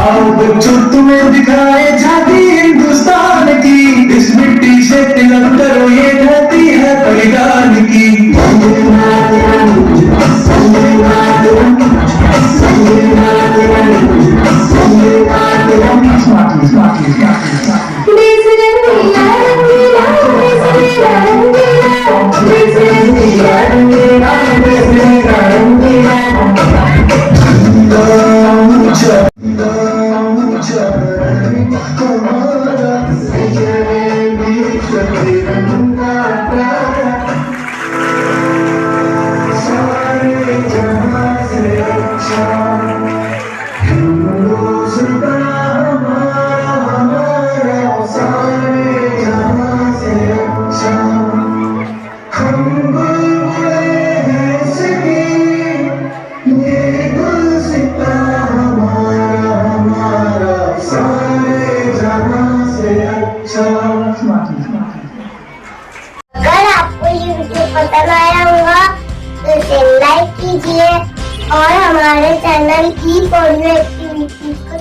आओ बच्चों तुम्हें दिखाए झांकी हिंदुस्तान की, इस मिट्टी से तिलक करो ये धरती है बलिदान की। Vande Mataram, Vande Mataram, Vande Mataram, Vande Mataram. Smartly, smartly, smartly, smartly. देश रंगीला रंगीला, देश मेरा रंगीला, देश रंगीला रंगीला, देश मेरा रंगीला। चंदा ऊंचा हमारा तिरंगा प्यारा, सारे जहां से अच्छा हिंदुस्तान हमारा, हमारा सारे जहां से अच्छा। हम बुलबुलें हैं इसकी, ये गुलसिता हमारा, हमारा सारे जहां से अच्छा। अगर आपको ये वीडियो पसंद आया होगा तो इसे लाइक कीजिए और हमारे चैनल की ऑडियो एक्टिविटीज को